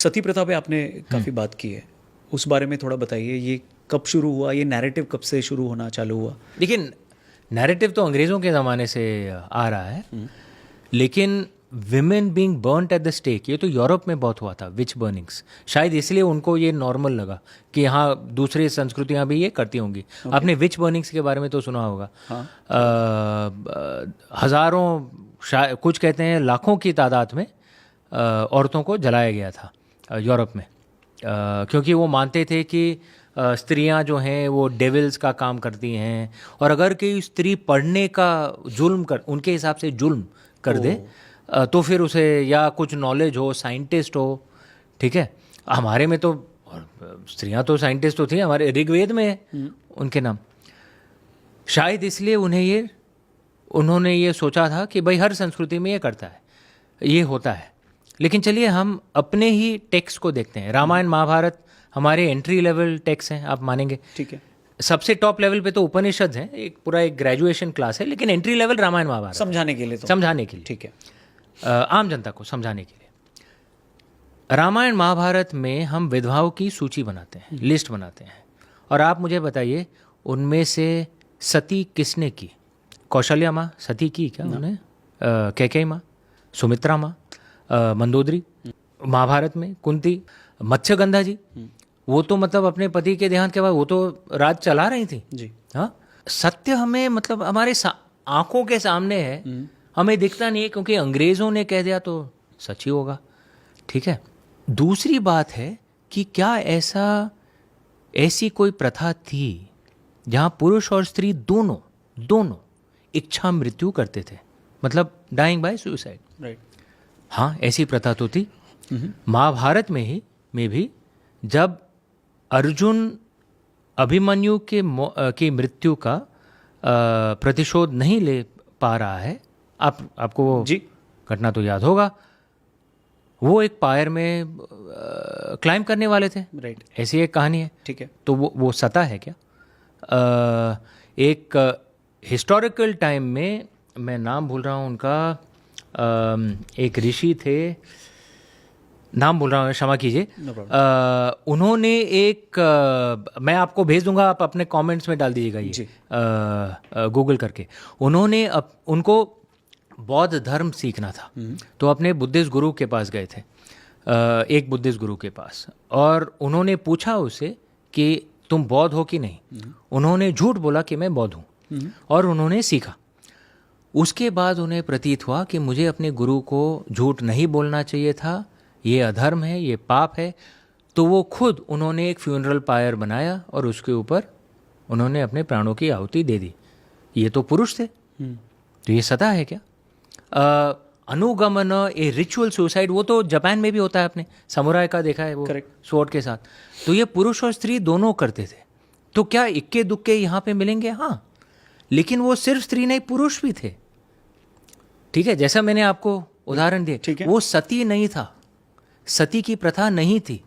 सती प्रथा पे आपने काफ़ी बात की है, उस बारे में थोड़ा बताइए। ये कब शुरू हुआ, ये नैरेटिव कब से शुरू होना चालू हुआ? लेकिन नैरेटिव तो अंग्रेज़ों के ज़माने से आ रहा है, लेकिन women being burned at the stake ये तो यूरोप में बहुत हुआ था, विच बर्निंग्स। शायद इसलिए उनको ये नॉर्मल लगा कि हाँ दूसरी संस्कृतियाँ भी ये करती होंगी। आपने विच बर्निंग्स के बारे में तो सुना होगा। हज़ारों, कुछ कहते हैं लाखों की तादाद में औरतों को जलाया गया था यूरोप में, क्योंकि वो मानते थे कि स्त्रियां जो हैं वो डेविल्स का काम करती हैं, और अगर कोई स्त्री पढ़ने का जुल्म कर, उनके हिसाब से जुल्म कर दे, तो फिर उसे या कुछ नॉलेज हो, साइंटिस्ट हो, ठीक है। हमारे में तो स्त्रियां तो साइंटिस्ट तो थी, हमारे ऋग्वेद में है उनके नाम। शायद इसलिए उन्होंने ये सोचा था कि भाई हर संस्कृति में ये करता है, ये होता है। लेकिन चलिए हम अपने ही टेक्स्ट को देखते हैं। रामायण महाभारत हमारे एंट्री लेवल टेक्स्ट हैं, आप मानेंगे। ठीक है। सबसे टॉप लेवल पे तो उपनिषद हैं, एक पूरा एक ग्रेजुएशन क्लास है, लेकिन एंट्री लेवल रामायण महाभारत, समझाने के लिए तो, समझाने के लिए, ठीक है, आम जनता को समझाने के लिए। रामायण महाभारत में हम विधवाओं की सूची बनाते हैं, लिस्ट बनाते हैं, और आप मुझे बताइए उनमें से सती किसने की? कौशल्या माँ सती की क्या उन्हें? कैकेयी माँ, सुमित्रा माँ, मंदोदरी, महाभारत में कुंती, मत्स्यगंधा जी, वो तो मतलब अपने पति के देहांत के बाद वो तो राज चला रही थी जी। हाँ, सत्य हमें मतलब हमारे आंखों के सामने है, हमें दिखता नहीं है, क्योंकि अंग्रेज़ों ने कह दिया तो सच ही होगा, ठीक है। दूसरी बात है कि क्या ऐसी कोई प्रथा थी जहाँ पुरुष और स्त्री दोनों इच्छा मृत्यु करते थे, मतलब डाइंग बाय सुसाइड? राइट। हाँ, ऐसी प्रथा तो थी। महाभारत में भी जब अर्जुन अभिमन्यु की मृत्यु का प्रतिशोध नहीं ले पा रहा है, आपको वो जी घटना तो याद होगा, वो एक पायर में क्लाइंब करने वाले थे। राइट। ऐसी एक कहानी है, ठीक है। तो वो सता है क्या? एक हिस्टोरिकल टाइम में, मैं नाम भूल रहा हूँ उनका, एक ऋषि थे, नाम भूल रहा हूँ, क्षमा कीजिए। उन्होंने एक मैं आपको भेज दूंगा, आप अपने कमेंट्स में डाल दीजिएगा ये गूगल करके। उन्होंने उनको बौद्ध धर्म सीखना था, तो अपने बुद्धिस्ट गुरु के पास गए थे, एक बुद्धिस्ट गुरु के पास, और उन्होंने पूछा उससे कि तुम बौद्ध हो कि नहीं। उन्होंने झूठ बोला कि मैं बौद्ध हूँ, और उन्होंने सीखा। उसके बाद उन्हें प्रतीत हुआ कि मुझे अपने गुरु को झूठ नहीं बोलना चाहिए था, ये अधर्म है, ये पाप है। तो वो खुद उन्होंने एक फ्यूनरल पायर बनाया और उसके ऊपर उन्होंने अपने प्राणों की आहुति दे दी। ये तो पुरुष थे, तो ये सता है क्या? अनुगमन, ए रिचुअल सुसाइड, वो तो जापान में भी होता है, आपने समुराई का देखा है, वो स्वॉर्ड के साथ। तो ये पुरुष और स्त्री दोनों करते थे। तो क्या इक्के दुक्के यहाँ पे मिलेंगे? हाँ, लेकिन वो सिर्फ स्त्री नहीं, पुरुष भी थे, ठीक है। जैसा मैंने आपको उदाहरण दिए, वो सती नहीं था, सती की प्रथा नहीं थी।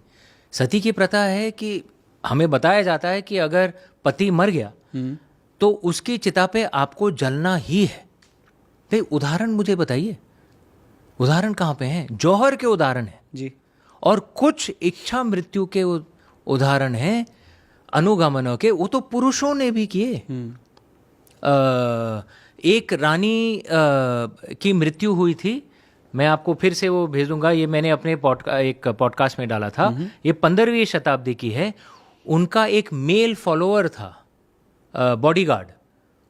सती की प्रथा है कि हमें बताया जाता है कि अगर पति मर गया तो उसकी चिता पे आपको जलना ही है। भाई उदाहरण मुझे बताइए, उदाहरण कहाँ पे हैं? जौहर के उदाहरण है जी, और कुछ इच्छा मृत्यु के उदाहरण हैं, अनुगमनों के, वो तो पुरुषों ने भी किए। एक रानी की मृत्यु हुई थी, मैं आपको फिर से वो भेज दूंगा, ये मैंने अपने एक पॉडकास्ट में डाला था। ये 15वीं शताब्दी की है। उनका एक मेल फॉलोअर था, बॉडीगार्ड,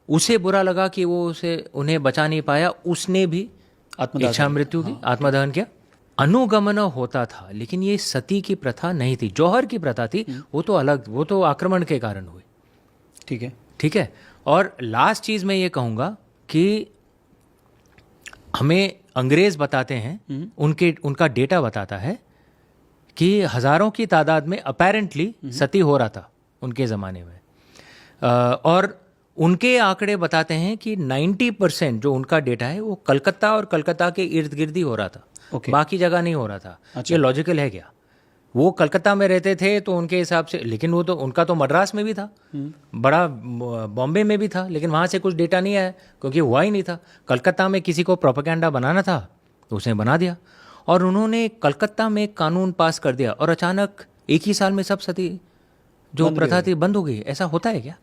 उसे बुरा लगा कि वो उन्हें बचा नहीं पाया, उसने भी इच्छा मृत्यु की, आत्मदहन किया। अनुगमन होता था, लेकिन ये सती की प्रथा नहीं थी। जौहर की प्रथा थी, वो तो अलग, वो तो आक्रमण के कारण हुई, ठीक है, ठीक है। और लास्ट चीज़ मैं ये कहूँगा कि हमें अंग्रेज़ बताते हैं, उनका डेटा बताता है कि हज़ारों की तादाद में अपेरेंटली सती हो रहा था उनके ज़माने में। और उनके आंकड़े बताते हैं कि 90% जो उनका डेटा है वो कलकत्ता और कलकत्ता के इर्द गिर्द ही हो रहा था, बाकी जगह नहीं हो रहा था। अच्छा। ये लॉजिकल है क्या? वो कलकत्ता में रहते थे तो उनके हिसाब से, लेकिन वो तो उनका तो मद्रास में भी था, बड़ा बॉम्बे में भी था, लेकिन वहाँ से कुछ डेटा नहीं आया क्योंकि हुआ ही नहीं था। कलकत्ता में किसी को प्रोपेगेंडा बनाना था तो उसने बना दिया। और उन्होंने कलकत्ता में एक कानून पास कर दिया और अचानक एक ही साल में सब सती जो प्रथा थी बंद हो गई। ऐसा होता है क्या?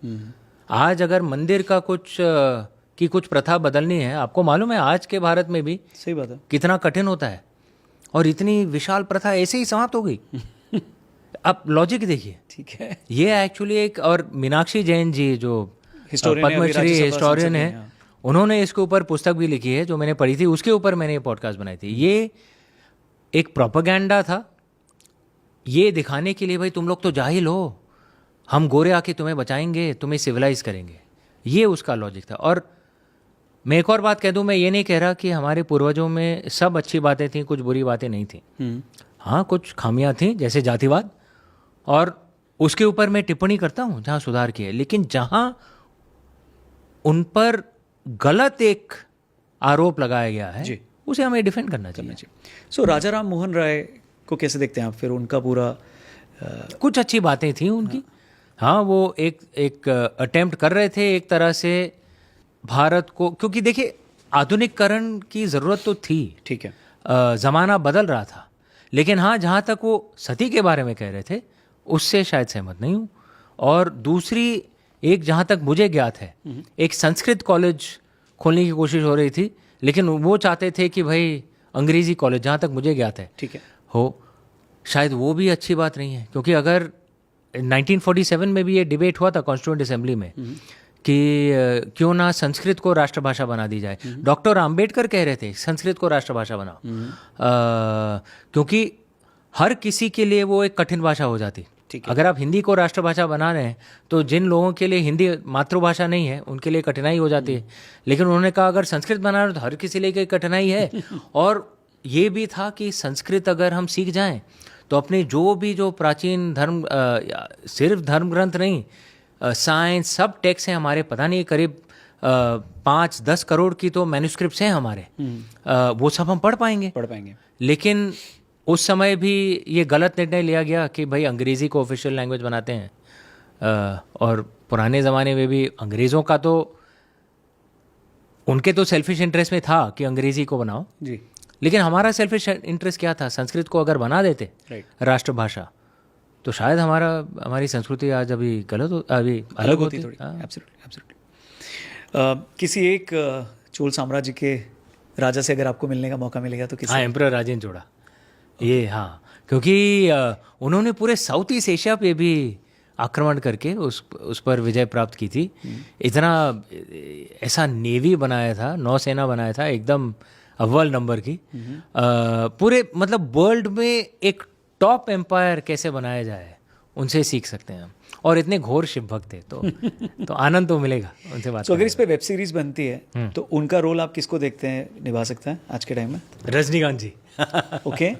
आज अगर मंदिर का कुछ प्रथा बदलनी है, आपको मालूम है आज के भारत में भी सही बात है, कितना कठिन होता है, और इतनी विशाल प्रथा ऐसे ही समाप्त हो गई। अब लॉजिक देखिए, ठीक है। ये एक्चुअली एक, और मीनाक्षी जैन जी जो हिस्टोरियन है, अभी पद्मश्री राज्यसभा हिस्टोरियन सांसद है, हैं, हाँ। उन्होंने इसके ऊपर पुस्तक भी लिखी है जो मैंने पढ़ी थी, उसके ऊपर मैंने ये पॉडकास्ट बनाई थी। ये एक प्रोपेगेंडा था ये दिखाने के लिए भाई तुम लोग तो जाहिल हो, हम गोरे आके तुम्हें बचाएंगे, तुम्हें सिविलाइज करेंगे, ये उसका लॉजिक था। और मैं एक और बात कह दूं, मैं ये नहीं कह रहा कि हमारे पूर्वजों में सब अच्छी बातें थीं, कुछ बुरी बातें नहीं थीं। हाँ, कुछ खामियां थीं जैसे जातिवाद, और उसके ऊपर मैं टिप्पणी करता हूँ जहाँ सुधार की है, लेकिन जहाँ उन पर गलत एक आरोप लगाया गया है जी, उसे हमें डिफेंड करना चाहिए। सो राजा राम मोहन राय को कैसे देखते हैं आप? फिर उनका पूरा कुछ अच्छी बातें थी उनकी। हाँ, वो एक अटेम्प्ट कर रहे थे एक तरह से भारत को, क्योंकि देखिए आधुनिकरण की ज़रूरत तो थी, ठीक है, ज़माना बदल रहा था, लेकिन हाँ जहाँ तक वो सती के बारे में कह रहे थे उससे शायद सहमत नहीं हूँ। और दूसरी एक, जहाँ तक मुझे ज्ञात है, एक संस्कृत कॉलेज खोलने की कोशिश हो रही थी, लेकिन वो चाहते थे कि भाई अंग्रेज़ी कॉलेज, जहाँ तक मुझे ज्ञात है, ठीक है, हो। शायद वो भी अच्छी बात नहीं है, क्योंकि अगर 1947 में भी ये डिबेट हुआ था कॉन्स्टिट्यूएंट असेंबली में कि क्यों ना संस्कृत को राष्ट्रभाषा बना दी जाए। डॉक्टर आम्बेडकर कह रहे थे संस्कृत को राष्ट्रभाषा बनाओ, क्योंकि हर किसी के लिए वो एक कठिन भाषा हो जाती। अगर आप हिंदी को राष्ट्रभाषा बना रहे हैं तो जिन लोगों के लिए हिंदी मातृभाषा नहीं है उनके लिए कठिनाई हो जाती है, लेकिन उन्होंने कहा अगर संस्कृत बना रहे हो तो हर किसी लिए कठिनाई है। और ये भी था कि संस्कृत अगर हम सीख जाएं तो अपने जो प्राचीन धर्म, सिर्फ धर्म ग्रंथ नहीं, साइंस, सब टेक्स्ट हैं हमारे, पता नहीं करीब 5-10 करोड़ की तो मैन्युस्क्रिप्ट्स हैं हमारे, वो सब हम पढ़ पाएंगे। लेकिन उस समय भी ये गलत निर्णय लिया गया कि भाई अंग्रेज़ी को ऑफिशियल लैंग्वेज बनाते हैं। और पुराने ज़माने में भी अंग्रेज़ों का तो, उनके तो सेल्फिश इंटरेस्ट में था कि अंग्रेज़ी को बनाओ जी, लेकिन हमारा सेल्फिश इंटरेस्ट क्या था? संस्कृत को अगर बना देते राष्ट्रभाषा तो शायद हमारी संस्कृति आज अभी अभी अलग होती थोड़ी। एब्सोल्युटली। किसी एक चोल साम्राज्य के राजा से अगर आपको मिलने का मौका मिलेगा तो किसी? हाँ, एम्परर राजेंद्र चोड़ा। ये हाँ, क्योंकि उन्होंने पूरे साउथ ईस्ट एशिया पे भी आक्रमण करके उस पर विजय प्राप्त की थी। इतना ऐसा नेवी बनाया था, नौसेना बनाया था एकदम अव्वल नंबर की। पूरे मतलब वर्ल्ड में एक टॉप एम्पायर कैसे बनाया जाए उनसे सीख सकते हैं हम, और इतने घोर शिव भक्त थे तो आनंद तो मिलेगा उनसे बात। तो अगर इस पे वेब सीरीज बनती है तो उनका रोल आप किसको देखते हैं निभा सकता है आज के टाइम में? रजनीकांत जी। ओके,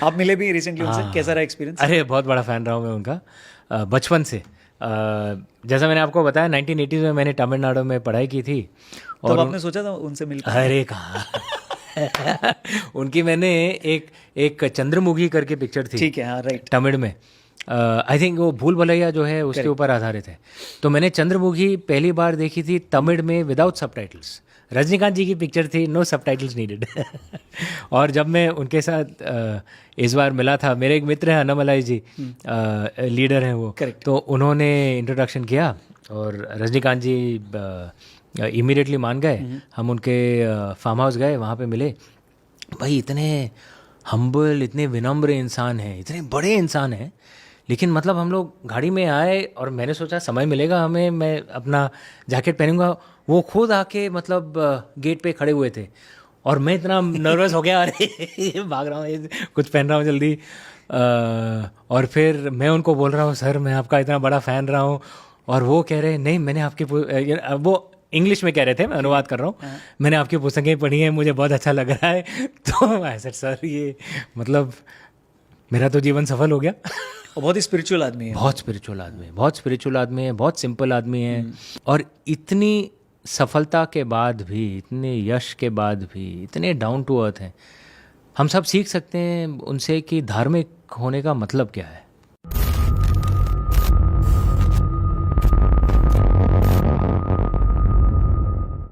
आप मिले भी रिसेंटली उनसे, कैसा रहा एक्सपीरियंस? अरे बहुत बड़ा फ़ैन रहा हूँ मैं उनका बचपन से। जैसा मैंने आपको बताया 1980s में मैंने तमिलनाडु में पढ़ाई की थी। और आपने सोचा था उनसे मिलकर? अरे कहाँ उनकी मैंने एक चंद्रमुखी करके पिक्चर थी, ठीक है, हाँ, राइट, तमिल में। आई थिंक वो भूल भुलैया जो है उसके ऊपर आधारित है। तो मैंने चंद्रमुखी पहली बार देखी थी तमिल में विदाउट सबटाइटल्स। रजनीकांत जी की पिक्चर थी, नो सबटाइटल्स नीडेड। और जब मैं उनके साथ इस बार मिला था, मेरे एक मित्र हैं अन्नामलाई जी, लीडर हैं वो, तो उन्होंने इंट्रोडक्शन किया और रजनीकांत जी इमीडिएटली मान गए। हम उनके फार्म हाउस गए, वहाँ पे मिले। भाई इतने हम्बल, इतने विनम्र इंसान हैं, इतने बड़े इंसान हैं, लेकिन मतलब हम लोग गाड़ी में आए और मैंने सोचा समय मिलेगा हमें, मैं अपना जैकेट पहनूंगा। वो खुद आके मतलब गेट पे खड़े हुए थे और मैं इतना नर्वस हो गया, अरे भाग रहा हूँ, कुछ पहन रहा हूँ जल्दी। और फिर मैं उनको बोल रहा हूँ सर मैं आपका इतना बड़ा फ़ैन रहा हूँ, और वो कह रहे नहीं मैंने आपकी, वो इंग्लिश में कह रहे थे, मैं अनुवाद कर रहा हूँ, मैंने आपकी पुस्तकें पढ़ी हैं, मुझे बहुत अच्छा लग रहा है। तो ऐसा सर ये मतलब मेरा तो जीवन सफल हो गया। और बहुत ही स्पिरिचुअल आदमी है, बहुत स्पिरिचुअल आदमी है, बहुत स्पिरिचुअल आदमी है, बहुत सिंपल आदमी है। और इतनी सफलता के बाद भी, इतने यश के बाद भी इतने डाउन टू अर्थ हैं। हम सब सीख सकते हैं उनसे कि धार्मिक होने का मतलब क्या है।